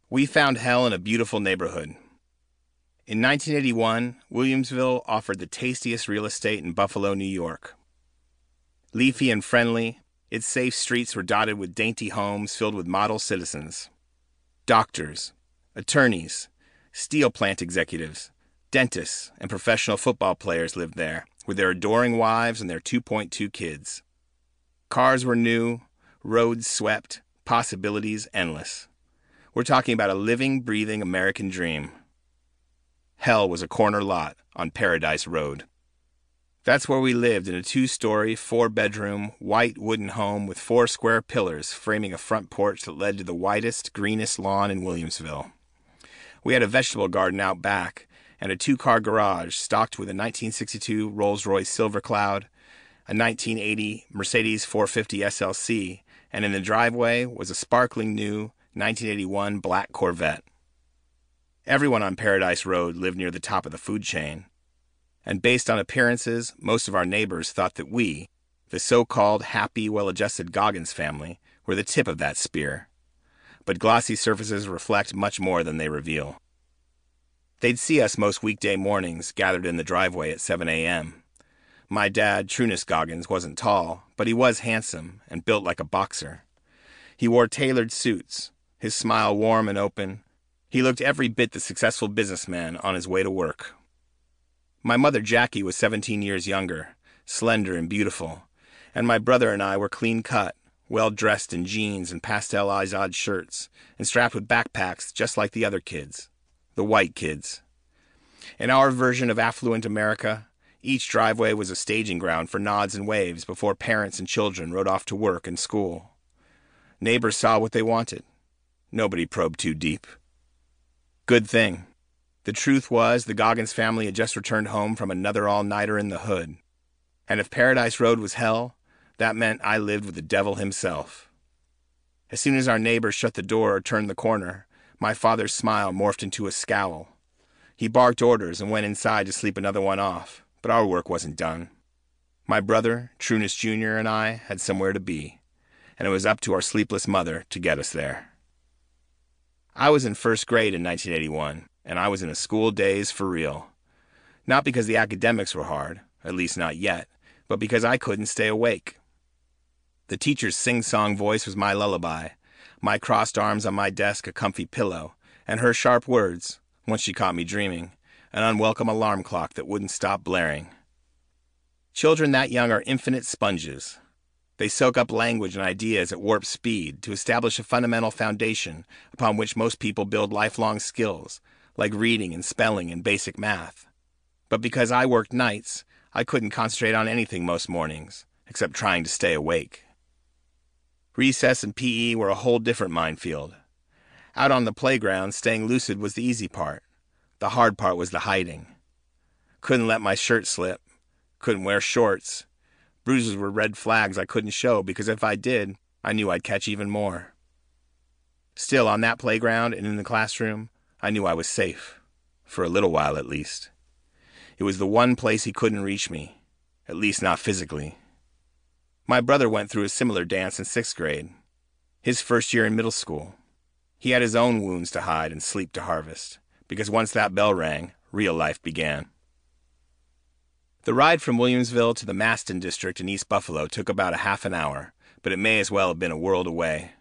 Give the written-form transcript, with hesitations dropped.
We found hell in a beautiful neighborhood. In 1981, Williamsville offered the tastiest real estate in Buffalo, New York. Leafy and friendly, its safe streets were dotted with dainty homes filled with model citizens. Doctors, attorneys, steel plant executives, dentists, and professional football players lived there, with their adoring wives and their 2.2 kids. Cars were new, roads swept, possibilities endless. We're talking about a living, breathing American dream. Hell was a corner lot on Paradise Road. That's where we lived, in a 2-story, 4-bedroom, white wooden home with 4 square pillars framing a front porch that led to the widest, greenest lawn in Williamsville. We had a vegetable garden out back and a 2-car garage stocked with a 1962 Rolls-Royce Silver Cloud, a 1980 Mercedes 450 SLC, and in the driveway was a sparkling new 1981 black Corvette. Everyone on Paradise Road lived near the top of the food chain, and based on appearances, most of our neighbors thought that we, the so-called happy, well-adjusted Goggins family, were the tip of that spear. But glossy surfaces reflect much more than they reveal. They'd see us most weekday mornings gathered in the driveway at 7 a.m. My dad, Trunus Goggins, wasn't tall, but he was handsome and built like a boxer. He wore tailored suits, his smile warm and open. He looked every bit the successful businessman on his way to work. My mother, Jackie, was 17 years younger, slender and beautiful, and my brother and I were clean-cut, well-dressed in jeans and pastel-izod shirts, and strapped with backpacks just like the other kids, the white kids. In our version of affluent America, each driveway was a staging ground for nods and waves before parents and children rode off to work and school. Neighbors saw what they wanted. Nobody probed too deep. Good thing. The truth was, the Goggins family had just returned home from another all-nighter in the hood. And if Paradise Road was hell, that meant I lived with the devil himself. As soon as our neighbors shut the door or turned the corner, my father's smile morphed into a scowl. He barked orders and went inside to sleep another one off, but our work wasn't done. My brother, Trunus Jr., and I had somewhere to be, and it was up to our sleepless mother to get us there. I was in first grade in 1981, and I was in a school daze for real. Not because the academics were hard, at least not yet, but because I couldn't stay awake. The teacher's sing-song voice was my lullaby, my crossed arms on my desk a comfy pillow, and her sharp words, once she caught me dreaming, an unwelcome alarm clock that wouldn't stop blaring. Children that young are infinite sponges. They soak up language and ideas at warp speed to establish a fundamental foundation upon which most people build lifelong skills, like reading and spelling and basic math. But because I worked nights, I couldn't concentrate on anything most mornings, except trying to stay awake. Recess and PE were a whole different minefield. Out on the playground, staying lucid was the easy part. The hard part was the hiding. Couldn't let my shirt slip. Couldn't wear shorts. Bruises were red flags I couldn't show because if I did, I knew I'd catch even more. Still, on that playground and in the classroom, I knew I was safe. For a little while, at least. It was the one place he couldn't reach me, at least not physically. My brother went through a similar dance in 6th grade, his first year in middle school. He had his own wounds to hide and sleep to harvest, because once that bell rang, real life began. The ride from Williamsville to the Maston district in East Buffalo took about a half an hour, but it may as well have been a world away.